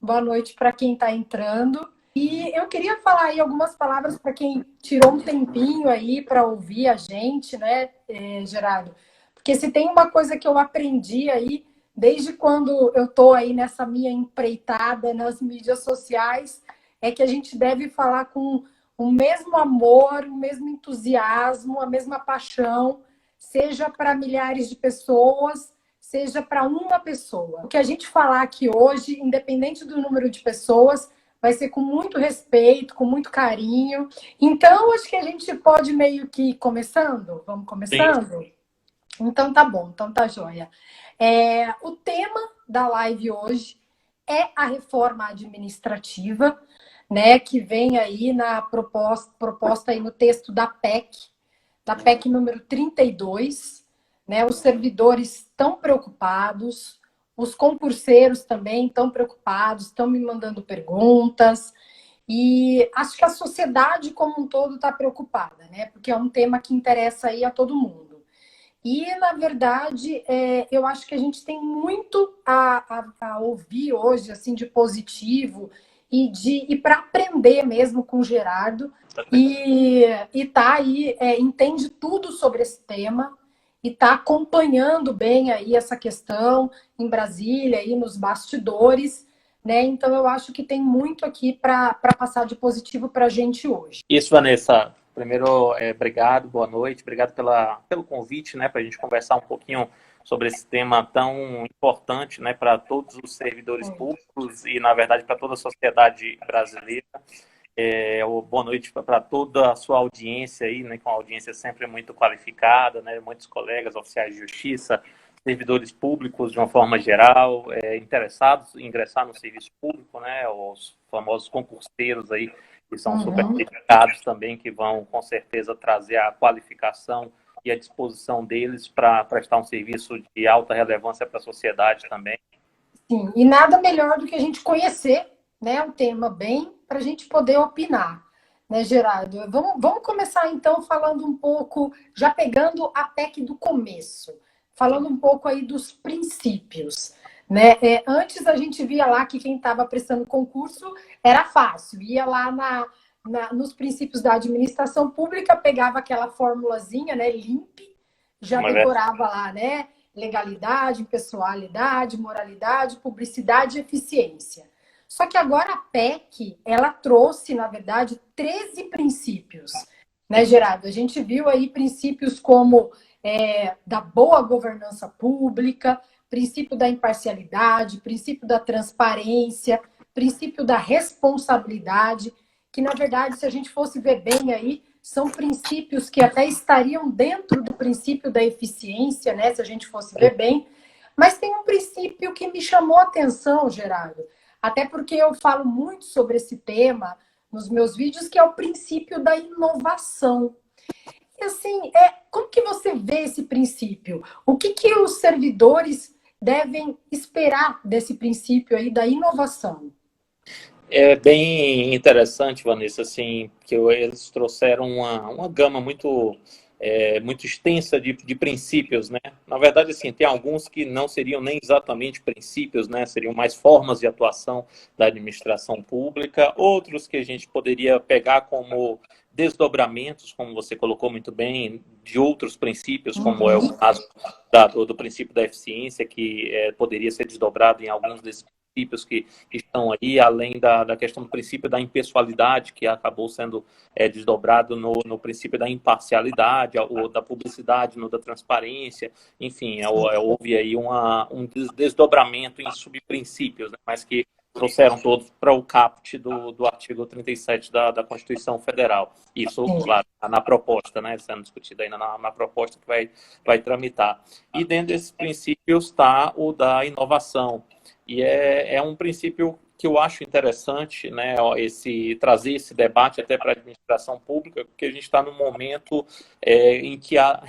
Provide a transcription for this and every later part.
boa noite para quem está entrando. E eu queria falar aí algumas palavras para quem tirou um tempinho aí para ouvir a gente, né, Gerardo? Porque se tem uma coisa que eu aprendi aí, desde quando eu estou aí nessa minha empreitada nas mídias sociais, é que a gente deve falar com o mesmo amor, o mesmo entusiasmo, a mesma paixão, seja para milhares de pessoas, seja para uma pessoa. O que a gente falar aqui hoje, independente do número de pessoas, vai ser com muito respeito, com muito carinho. Então, acho que a gente pode meio que ir começando? Vamos Sim. começando? Então tá bom, então tá joia. O tema da live hoje é a reforma administrativa, né, que vem aí na proposta aí no texto da PEC número 32, né? Os servidores estão preocupados, os concurseiros também estão preocupados, estão me mandando perguntas, e acho que a sociedade como um todo está preocupada, né? Porque é um tema que interessa aí a todo mundo. E, na verdade, eu acho que a gente tem muito a ouvir hoje, assim, de positivo e para aprender mesmo com o Gerardo. E tá aí, entende tudo sobre esse tema e está acompanhando bem aí essa questão em Brasília, aí nos bastidores, né? Então, eu acho que tem muito aqui para passar de positivo para a gente hoje. Isso, Vanessa. Primeiro, obrigado, boa noite. Obrigado pelo convite, né, para a gente conversar um pouquinho sobre esse tema tão importante, né, para todos os servidores públicos e, na verdade, para toda a sociedade brasileira. Boa noite para toda a sua audiência aí, né, com uma audiência sempre muito qualificada, né, muitos colegas, oficiais de justiça, servidores públicos de uma forma geral, interessados em ingressar no serviço público, né, os famosos concurseiros aí, que são super dedicados também, que vão com certeza trazer a qualificação e a disposição deles para prestar um serviço de alta relevância para a sociedade também. Sim, e nada melhor do que a gente conhecer, né, o tema bem para a gente poder opinar, né, Gerardo? Vamos começar então falando um pouco, já pegando a PEC do começo, falando um pouco aí dos princípios, né? Antes a gente via lá que quem estava prestando concurso era fácil, ia lá nos princípios da administração pública, pegava aquela formulazinha, né, LIMP, já decorava lá, né? Legalidade, impessoalidade, moralidade, publicidade e eficiência. Só que agora a PEC, ela trouxe, na verdade, 13 princípios, né, Gerardo? A gente viu aí princípios como da boa governança pública, princípio da imparcialidade, princípio da transparência, princípio da responsabilidade, que, na verdade, se a gente fosse ver bem aí, são princípios que até estariam dentro do princípio da eficiência, né, se a gente fosse ver bem. Mas tem um princípio que me chamou a atenção, Gerardo, até porque eu falo muito sobre esse tema nos meus vídeos, que é o princípio da inovação. E assim, como que você vê esse princípio? O que os servidores devem esperar desse princípio aí da inovação? É bem interessante, Vanessa, assim, que eles trouxeram uma gama muito extensa de princípios, né? Na verdade, assim, tem alguns que não seriam nem exatamente princípios, né? Seriam mais formas de atuação da administração pública, outros que a gente poderia pegar como desdobramentos, como você colocou muito bem, de outros princípios, como é o caso do princípio da eficiência, que poderia ser desdobrado em alguns desses princípios que estão aí, além da questão do princípio da impessoalidade, que acabou sendo desdobrado no princípio da imparcialidade, ou da publicidade, no da transparência, enfim, houve aí um desdobramento em subprincípios, né, mas que trouxeram todos para o caput do artigo 37 da Constituição Federal. Isso, claro, na proposta, né, sendo discutido ainda na proposta que vai tramitar. E dentro desses princípios está o da inovação. E é um princípio que eu acho interessante, né, trazer esse debate até para a administração pública, porque a gente está num momento em que a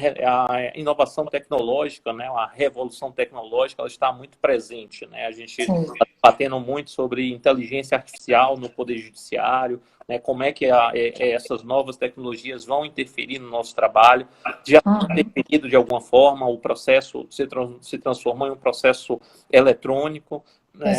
inovação tecnológica, né, a revolução tecnológica, ela está muito presente, né? A gente está batendo muito sobre inteligência artificial no Poder Judiciário, né, como é que essas novas tecnologias vão interferir no nosso trabalho. Já tem interferido de alguma forma, o processo se transformou em um processo eletrônico, né?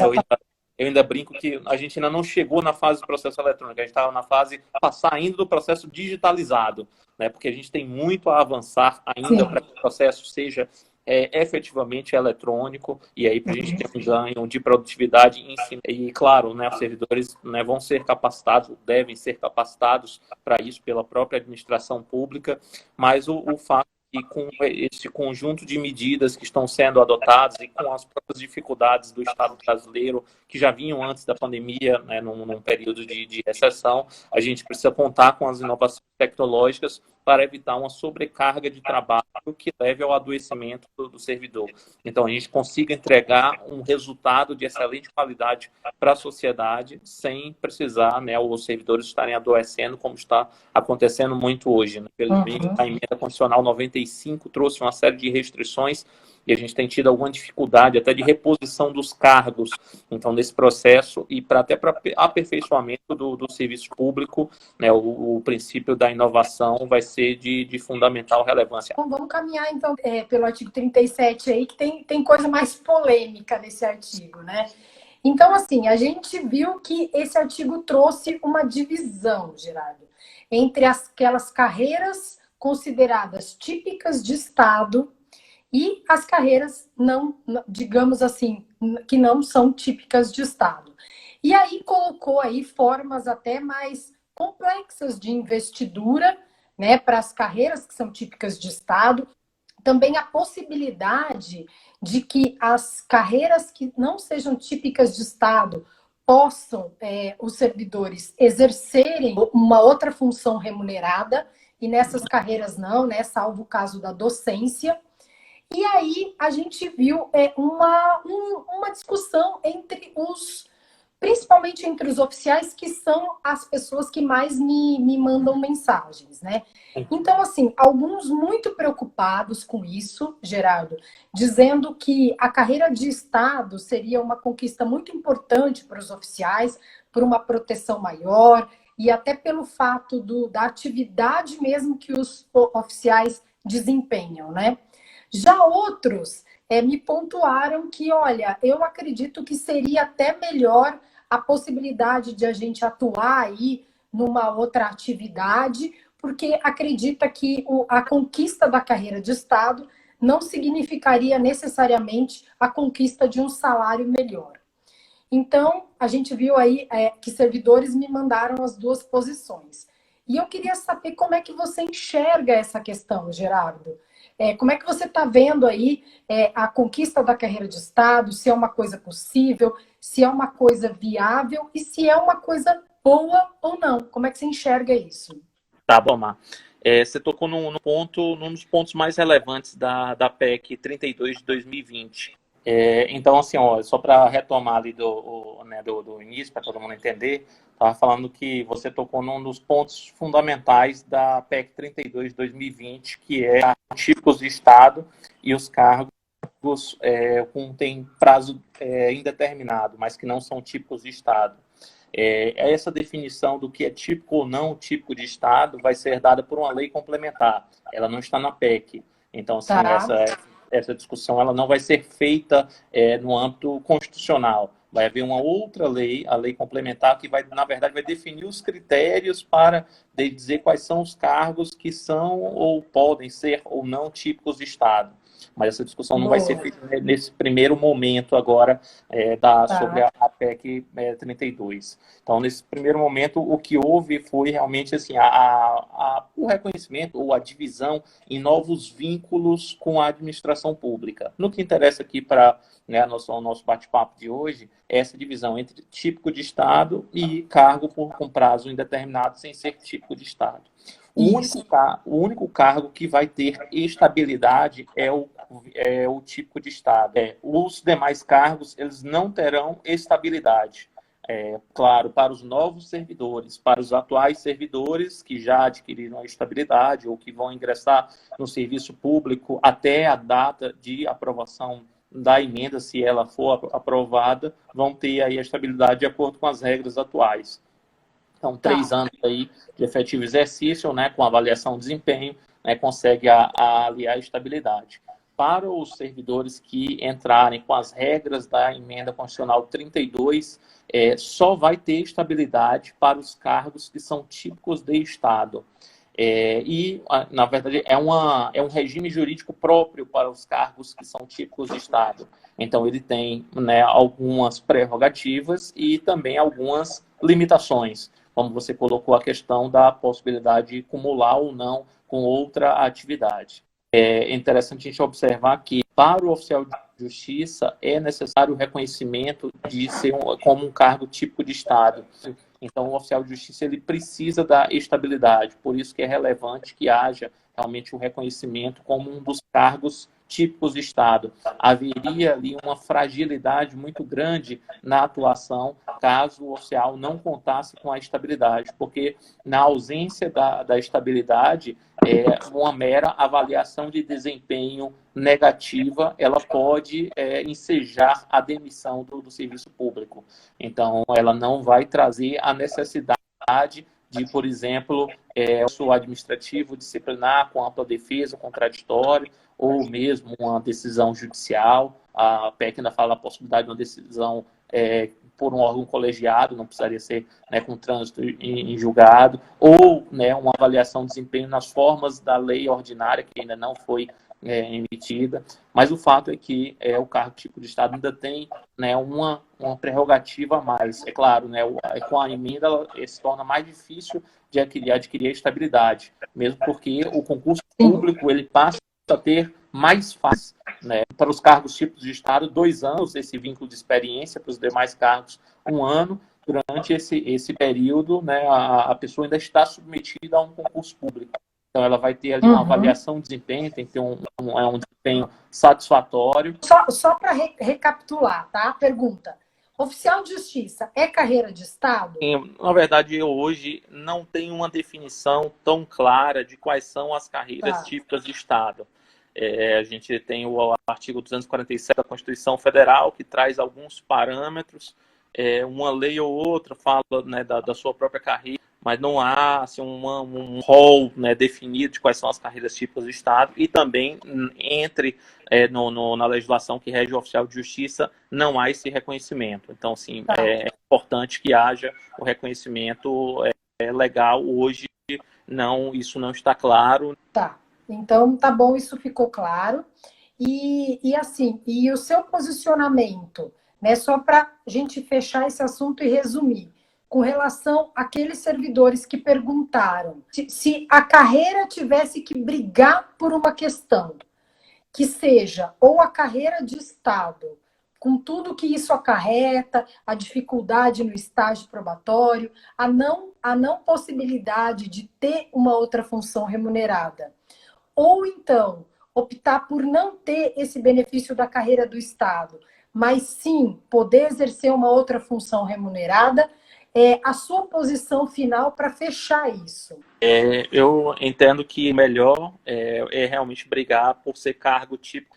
eu ainda brinco que a gente ainda não chegou na fase do processo eletrônico, a gente estava na fase passar ainda do processo digitalizado, né? Porque a gente tem muito a avançar ainda para que o processo seja efetivamente eletrônico, e aí para a gente ter um ganho de produtividade em cima. E, claro, né, os servidores, né, vão ser capacitados, devem ser capacitados para isso pela própria administração pública, mas o fato e com esse conjunto de medidas que estão sendo adotadas e com as próprias dificuldades do Estado brasileiro, que já vinham antes da pandemia, né, num período de recessão, a gente precisa contar com as inovações tecnológicas para evitar uma sobrecarga de trabalho que leve ao adoecimento do servidor. Então, a gente consiga entregar um resultado de excelente qualidade para a sociedade sem precisar, né, os servidores estarem adoecendo, como está acontecendo muito hoje. Né? Felizmente, a emenda constitucional 95 trouxe uma série de restrições e a gente tem tido alguma dificuldade até de reposição dos cargos, então, nesse processo, e até para aperfeiçoamento do serviço público, né, o princípio da inovação vai ser de fundamental relevância. Então, vamos caminhar, então, pelo artigo 37 aí, que tem coisa mais polêmica nesse artigo, né? Então, assim, a gente viu que esse artigo trouxe uma divisão, Gerardo, entre aquelas carreiras consideradas típicas de Estado e as carreiras não, digamos assim, que não são típicas de Estado. E aí colocou aí formas até mais complexas de investidura, né, para as carreiras que são típicas de Estado. Também a possibilidade de que as carreiras que não sejam típicas de Estado possam, os servidores, exercerem uma outra função remunerada, e nessas carreiras não, né, salvo o caso da docência. E aí a gente viu uma discussão entre principalmente entre os oficiais, que são as pessoas que mais me mandam mensagens, né? Então, assim, alguns muito preocupados com isso, Gerardo, dizendo que a carreira de Estado seria uma conquista muito importante para os oficiais, por uma proteção maior, e até pelo fato da atividade mesmo que os oficiais desempenham, né? Já outros me pontuaram que, olha, eu acredito que seria até melhor a possibilidade de a gente atuar aí numa outra atividade, porque acredita que a conquista da carreira de Estado não significaria necessariamente a conquista de um salário melhor. Então, a gente viu aí que servidores me mandaram as duas posições. E eu queria saber como é que você enxerga essa questão, Gerardo. Como é que você está vendo aí a conquista da carreira de Estado, se é uma coisa possível, se é uma coisa viável e se é uma coisa boa ou não? Como é que você enxerga isso? Tá bom, Mar. Você tocou num dos pontos mais relevantes da PEC 32 de 2020. Então, assim, ó, só para retomar ali do início, para todo mundo entender, estava falando que você tocou num dos pontos fundamentais da PEC 32 de 2020, que é os tipos de Estado e os cargos tem prazo indeterminado, mas que não são típicos de Estado. Essa definição do que é típico ou não típico de Estado vai ser dada por uma lei complementar. Ela não está na PEC. Então, assim, essa discussão ela não vai ser feita no âmbito constitucional. Vai haver uma outra lei, a lei complementar, que na verdade, vai definir os critérios para dizer quais são os cargos que são ou podem ser ou não típicos de Estado. Mas essa discussão não vai ser feita nesse primeiro momento agora sobre a PEC 32. Então, nesse primeiro momento, o que houve foi realmente assim, o reconhecimento ou a divisão em novos vínculos com a administração pública. No que interessa aqui para o nosso bate-papo de hoje, é essa divisão entre típico de Estado e cargo com prazo indeterminado sem ser típico de Estado. O único cargo que vai ter estabilidade é o típico de Estado. Os demais cargos, eles não terão estabilidade. Claro, para os novos servidores, para os atuais servidores que já adquiriram a estabilidade ou que vão ingressar no serviço público até a data de aprovação da emenda, se ela for aprovada, vão ter aí a estabilidade de acordo com as regras atuais. Então, 3 anos aí de efetivo exercício, né, com avaliação de desempenho, né, consegue aliar a estabilidade. para os servidores que entrarem com as regras da emenda constitucional 32, só vai ter estabilidade para os cargos que são típicos de Estado. Na verdade, é um regime jurídico próprio para os cargos que são típicos de Estado. Então, ele tem, né, algumas prerrogativas e também algumas limitações, como você colocou a questão da possibilidade de acumular ou não com outra atividade. É interessante a gente observar que, para o oficial de justiça, é necessário o reconhecimento de ser como um cargo típico de Estado. Então, o oficial de justiça ele precisa da estabilidade, por isso que é relevante que haja realmente o reconhecimento como um dos cargos típicos de Estado. Haveria ali uma fragilidade muito grande na atuação caso o oficial não contasse com a estabilidade, porque na ausência da estabilidade, uma mera avaliação de desempenho negativa, ela pode ensejar a demissão do serviço público. Então, ela não vai trazer a necessidade de, por exemplo, o administrativo disciplinar com ampla defesa, contraditório, ou mesmo uma decisão judicial. A PEC ainda fala a possibilidade de uma decisão por um órgão colegiado, não precisaria ser, né, com trânsito em julgado, ou, né, uma avaliação de desempenho nas formas da lei ordinária, que ainda não foi emitida. Mas o fato é que o cargo tipo de Estado ainda tem, né, uma prerrogativa a mais. É claro, né, com a emenda se torna mais difícil de adquirir a estabilidade, mesmo porque o concurso público ele passa a ter mais fácil, né? Para os cargos tipos de Estado, 2 anos, esse vínculo de experiência, para os demais cargos, 1 ano. Durante esse período, né, a pessoa ainda está submetida a um concurso público. Então, ela vai ter ali uma avaliação de desempenho, tem que ter um desempenho satisfatório. Só para recapitular, tá? Pergunta. Oficial de justiça é carreira de Estado? Na verdade, hoje não tem uma definição tão clara de quais são as carreiras típicas de Estado. A gente tem o artigo 247 da Constituição Federal, que traz alguns parâmetros. Uma lei ou outra fala, né, da sua própria carreira, mas não há assim, um rol, né, definido de quais são as carreiras típicas do Estado, e também na legislação que rege o oficial de justiça não há esse reconhecimento. Então, assim, é importante que haja o reconhecimento legal. Hoje, isso não está claro. Tá, então tá bom, isso ficou claro. E assim, e o seu posicionamento, né, só para a gente fechar esse assunto e resumir, com relação àqueles servidores que perguntaram se a carreira tivesse que brigar por uma questão, que seja ou a carreira de Estado, com tudo que isso acarreta, a dificuldade no estágio probatório, a não possibilidade de ter uma outra função remunerada, ou então optar por não ter esse benefício da carreira do Estado, mas sim poder exercer uma outra função remunerada, a sua posição final para fechar isso? Eu entendo que o melhor é realmente brigar por ser cargo típico.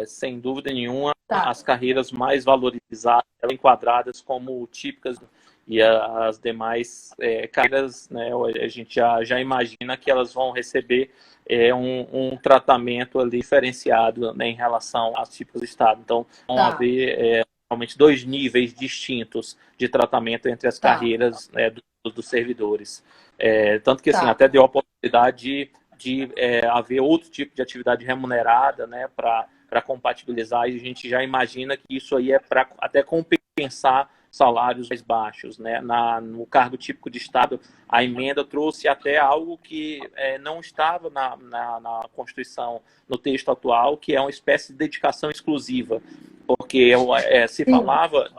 Sem dúvida nenhuma, as carreiras mais valorizadas, enquadradas como típicas, e as demais carreiras, né, a gente já imagina que elas vão receber um tratamento ali diferenciado, né, em relação às típicas do Estado. Então, vão haver realmente 2 níveis distintos de tratamento entre as carreiras, né, dos servidores. Tanto que, assim, até deu a oportunidade de haver outro tipo de atividade remunerada, né, para compatibilizar, e a gente já imagina que isso aí é para até compensar salários mais baixos, né? No cargo típico de Estado, a emenda trouxe até algo que não estava na Constituição, no texto atual, que é uma espécie de dedicação exclusiva, porque se falava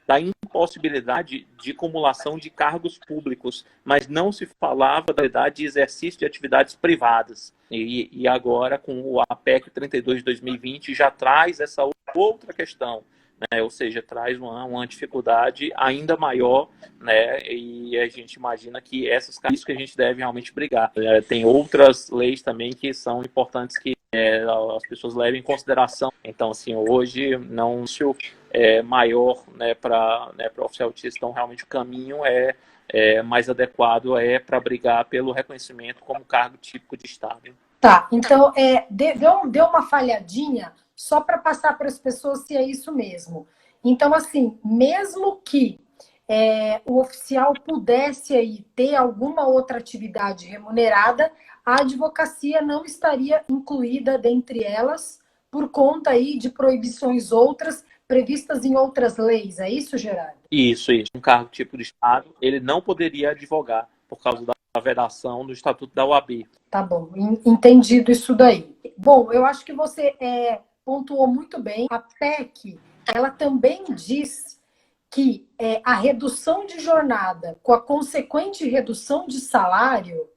da impossibilidade de acumulação de cargos públicos, mas não se falava da verdade de exercício de atividades privadas. E agora, com a PEC 32 de 2020, já traz essa outra questão, né? Ou seja, traz uma dificuldade ainda maior, né? E a gente imagina que isso que a gente deve realmente brigar. Tem outras leis também que são importantes que as pessoas levem em consideração. Então, assim, hoje, não se maior, né, para o oficial de justiça, então realmente o caminho mais adequado para brigar pelo reconhecimento como cargo típico de Estado. Tá, então deu uma falhadinha só para passar para as pessoas se é isso mesmo. Então, assim, mesmo que o oficial pudesse aí ter alguma outra atividade remunerada, a advocacia não estaria incluída dentre elas por conta aí de proibições outras previstas em outras leis. É isso, Gerardo? Isso, isso. Um cargo tipo de Estado, ele não poderia advogar por causa da vedação do Estatuto da OAB. Tá bom, entendido isso daí. Bom, eu acho que você pontuou muito bem. A PEC, ela também diz que a redução de jornada com a consequente redução de salário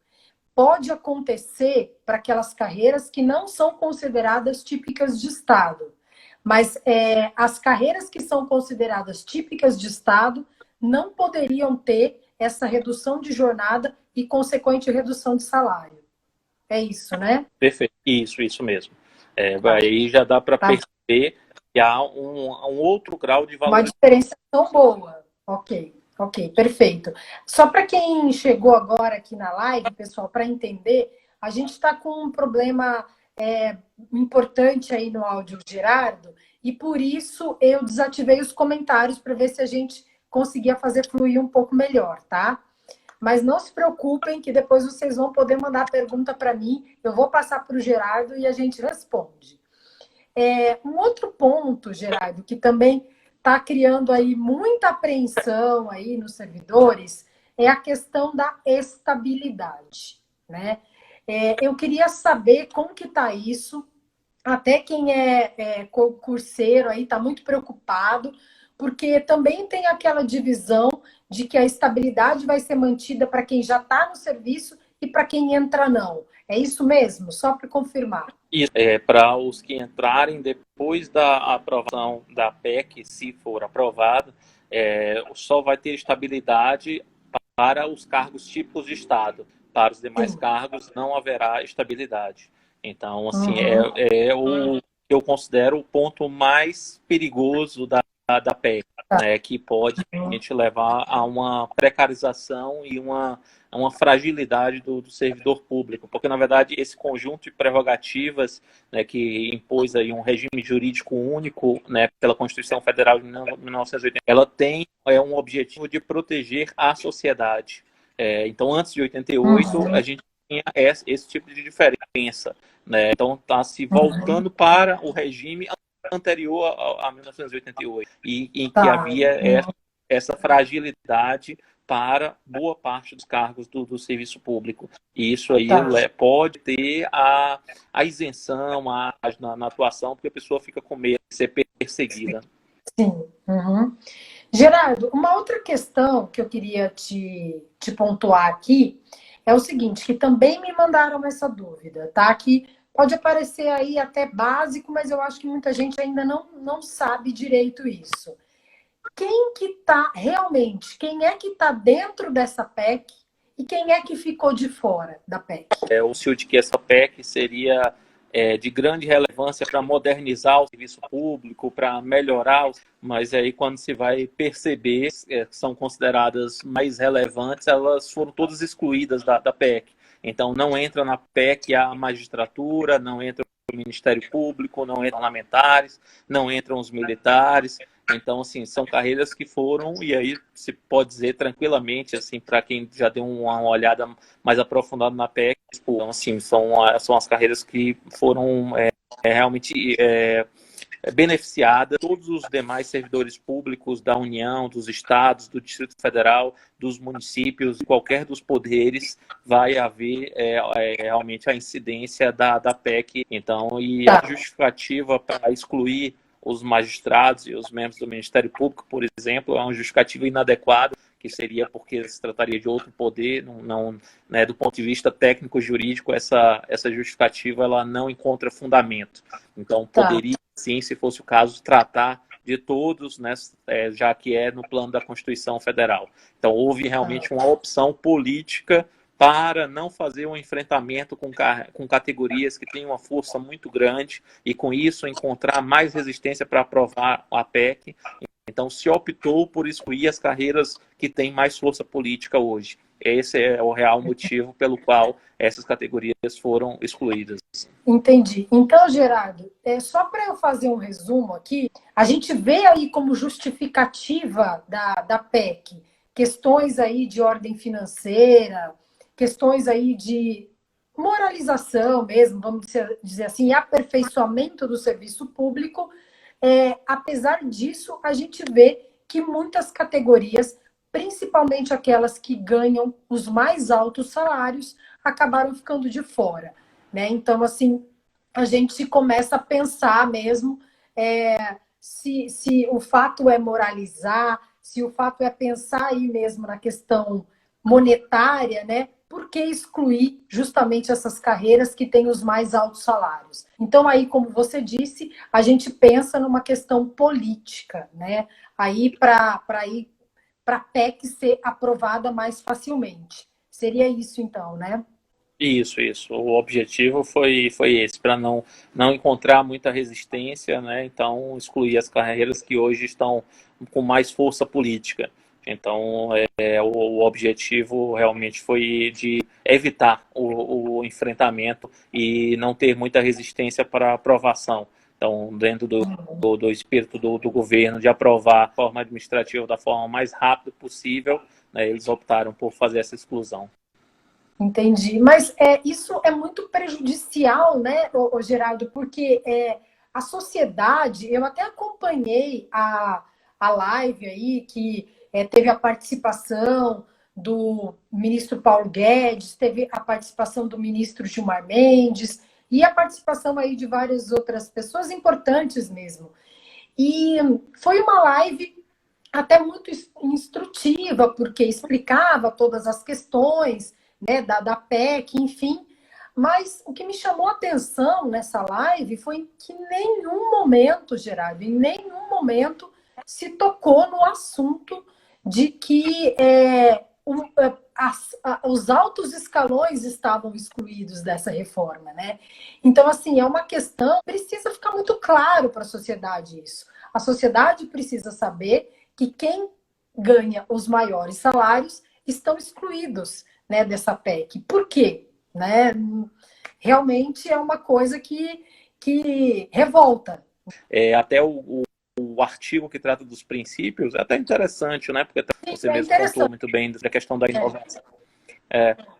pode acontecer para aquelas carreiras que não são consideradas típicas de Estado. Mas as carreiras que são consideradas típicas de Estado não poderiam ter essa redução de jornada e consequente redução de salário. É isso, né? Perfeito. Isso mesmo. Tá. Aí já dá para Tá. perceber que há um outro grau de Uma valorização. diferenciação boa. Ok, perfeito. Só para quem chegou agora aqui na live, pessoal, para entender, a gente está com um problema importante aí no áudio, Gerardo, e por isso eu desativei os comentários para ver se a gente conseguia fazer fluir um pouco melhor, tá? Mas não se preocupem que depois vocês vão poder mandar pergunta para mim, eu vou passar para o Gerardo e a gente responde. Um outro ponto, Gerardo, que também está criando aí muita apreensão aí nos servidores, é a questão da estabilidade, né? Eu queria saber como que está isso, até quem é concurseiro aí está muito preocupado, porque também tem aquela divisão de que a estabilidade vai ser mantida para quem já está no serviço e para quem entra não. É isso mesmo? Só para confirmar. Isso, para os que entrarem depois da aprovação da PEC, se for aprovado, só vai ter estabilidade para os cargos típicos de Estado. Para os demais Sim. cargos não haverá estabilidade. Então, assim, é o que eu considero o ponto mais perigoso da PEC, né, que pode realmente levar a uma precarização e uma fragilidade do servidor público, porque, na verdade, esse conjunto de prerrogativas, né, que impôs aí um regime jurídico único, né, pela Constituição Federal de 1980, ela tem um objetivo de proteger a sociedade. Então, antes de 88, a gente tinha esse tipo de diferença, né? Então, está se voltando para o regime anterior a 1988, e em que havia essa fragilidade para boa parte dos cargos do serviço público. E isso aí pode ter a isenção na atuação, porque a pessoa fica com medo de ser perseguida. Sim. Gerardo, uma outra questão que eu queria te pontuar aqui é o seguinte, que também me mandaram essa dúvida, tá? Que pode parecer aí até básico, mas eu acho que muita gente ainda não sabe direito isso. Quem que tá realmente, quem é que está dentro dessa PEC e quem é que ficou de fora da PEC? O senhor de que essa PEC seria de grande relevância para modernizar o serviço público, para melhorar, mas aí quando se vai perceber que são consideradas mais relevantes, elas foram todas excluídas da PEC. Então não entra na PEC a magistratura, não entra o Ministério Público, não entram parlamentares, não entram os militares. Então, assim, são carreiras que foram, e aí se pode dizer tranquilamente, assim, para quem já deu uma olhada mais aprofundada na PEC, então, assim, são as carreiras que foram realmente beneficiadas. Todos os demais servidores públicos da União, dos estados, do Distrito Federal, dos municípios, qualquer dos poderes, vai haver realmente a incidência da PEC. Então, e a justificativa para excluir os magistrados e os membros do Ministério Público, por exemplo, é uma justificativa inadequada, que seria porque se trataria de outro poder, não, né, do ponto de vista técnico-jurídico, essa justificativa ela não encontra fundamento. Então, poderia, sim, se fosse o caso, tratar de todos, né, já que é no plano da Constituição Federal. Então, houve realmente uma opção política para não fazer um enfrentamento com categorias que têm uma força muito grande e, com isso, encontrar mais resistência para aprovar a PEC. Então, se optou por excluir as carreiras que têm mais força política hoje. esse é o real motivo pelo qual essas categorias foram excluídas. Entendi. Então, Gerardo, só para eu fazer um resumo aqui, a gente vê aí como justificativa da PEC questões aí de ordem financeira, questões aí de moralização mesmo, vamos dizer assim, aperfeiçoamento do serviço público. Apesar disso, a gente vê que muitas categorias, principalmente aquelas que ganham os mais altos salários, acabaram ficando de fora. Né? Então, assim, a gente começa a pensar mesmo se o fato é moralizar, se o fato é pensar aí mesmo na questão monetária, né? Por que excluir justamente essas carreiras que têm os mais altos salários? Então, aí, como você disse, a gente pensa numa questão política, né? Aí para a PEC ser aprovada mais facilmente. Seria isso, então, né? Isso, isso. O objetivo foi esse, para não encontrar muita resistência, né? Então, excluir as carreiras que hoje estão com mais força política. Então, o objetivo realmente foi de evitar o enfrentamento e não ter muita resistência para aprovação. Então, dentro do espírito do governo de aprovar a forma administrativa da forma mais rápida possível, né, eles optaram por fazer essa exclusão. Entendi. Mas isso é muito prejudicial, né, Geraldo, porque a sociedade, eu até acompanhei a live aí, que teve a participação do ministro Paulo Guedes, teve a participação do ministro Gilmar Mendes, e a participação aí de várias outras pessoas importantes mesmo. E foi uma live até muito instrutiva, porque explicava todas as questões, né, da PEC, enfim. Mas o que me chamou a atenção nessa live foi que em nenhum momento, Gerardo, em nenhum momento se tocou no assunto de que os altos escalões estavam excluídos dessa reforma, né? Então, assim, é uma questão, precisa ficar muito claro para a sociedade isso. A sociedade precisa saber que quem ganha os maiores salários estão excluídos, né, dessa PEC. Por quê? Né? Realmente é uma coisa que revolta. Até o artigo que trata dos princípios é até interessante, né? Porque você mesmo pontuou muito bem da questão da inovação.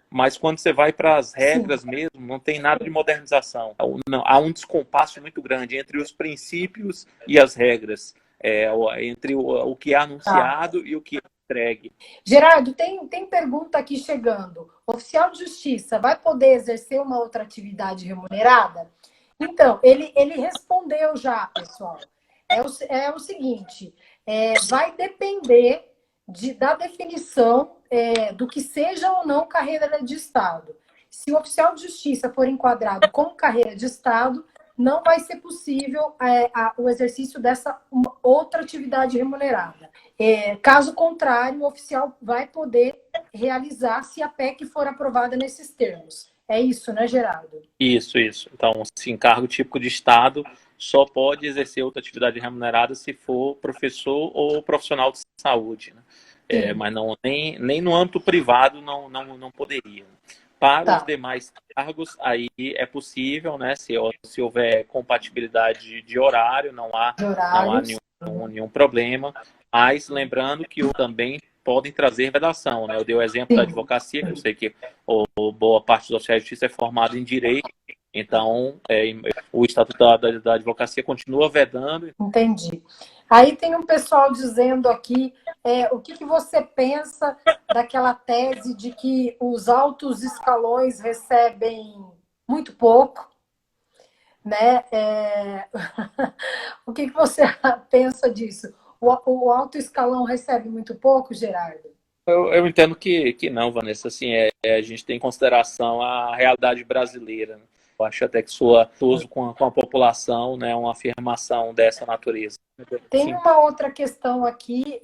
Mas quando você vai para as regras mesmo, não tem nada de modernização. Não, há um descompasso muito grande entre os princípios e as regras. Entre o que é anunciado e o que é entregue. Gerardo, tem pergunta aqui chegando. O oficial de justiça vai poder exercer uma outra atividade remunerada? Então, ele respondeu já, pessoal. É o seguinte, vai depender da definição do que seja ou não carreira de Estado. Se o oficial de justiça for enquadrado como carreira de Estado, não vai ser possível o exercício dessa outra atividade remunerada. Caso contrário, o oficial vai poder realizar se a PEC for aprovada nesses termos. É isso, né, Gerardo? Isso. Então, se encargo típico de Estado só pode exercer outra atividade remunerada se for professor ou profissional de saúde, né? Mas nem no âmbito privado não poderia. Para os demais cargos, aí é possível, né? Se houver compatibilidade de horário, não há nenhum problema. Mas lembrando que também podem trazer vedação, né? Eu dei o exemplo da advocacia, que eu sei que boa parte dos oficiais de justiça é formado em direito, então o Estatuto da Advocacia continua vedando. Entendi. Aí tem um pessoal dizendo aqui, o que você pensa daquela tese de que os altos escalões recebem muito pouco, né? O que você pensa disso? O alto escalão recebe muito pouco, Gerardo? Eu entendo que não, Vanessa. Assim, a gente tem em consideração a realidade brasileira, né? Eu acho até que soa toso com a população, né, uma afirmação dessa natureza. Tem uma outra questão aqui,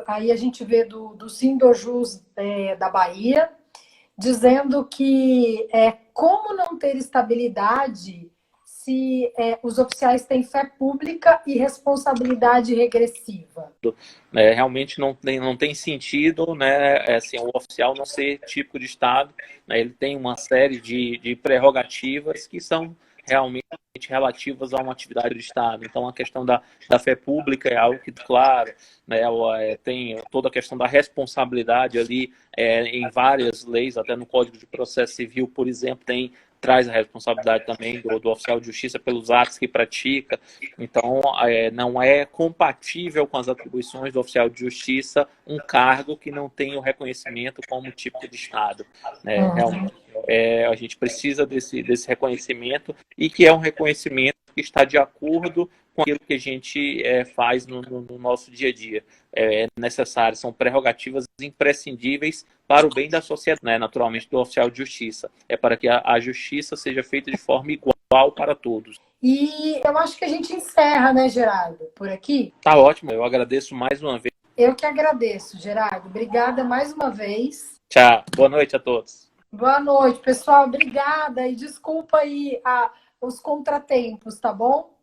aí a gente vê do Sindojus da Bahia, dizendo que como não ter estabilidade se os oficiais têm fé pública e responsabilidade regressiva. Realmente não tem sentido, né, assim, o oficial não ser típico de Estado, né, ele tem uma série de prerrogativas que são realmente relativas a uma atividade do Estado. Então, a questão da fé pública é algo que, claro, né, tem toda a questão da responsabilidade ali em várias leis, até no Código de Processo Civil, por exemplo, traz a responsabilidade também do oficial de justiça pelos atos que pratica. Então, não é compatível com as atribuições do oficial de justiça um cargo que não tem o reconhecimento como típico de Estado. Né? Realmente, a gente precisa desse reconhecimento e que é um reconhecimento que está de acordo com aquilo que a gente faz no nosso dia a dia. É necessário, são prerrogativas imprescindíveis para o bem da sociedade, né? Naturalmente, do oficial de justiça. É para que a justiça seja feita de forma igual para todos. E eu acho que a gente encerra, né, Gerardo, por aqui? Tá ótimo, eu agradeço mais uma vez. Eu que agradeço, Gerardo. Obrigada mais uma vez. Tchau, boa noite a todos. Boa noite, pessoal. Obrigada e desculpa aí os contratempos, tá bom?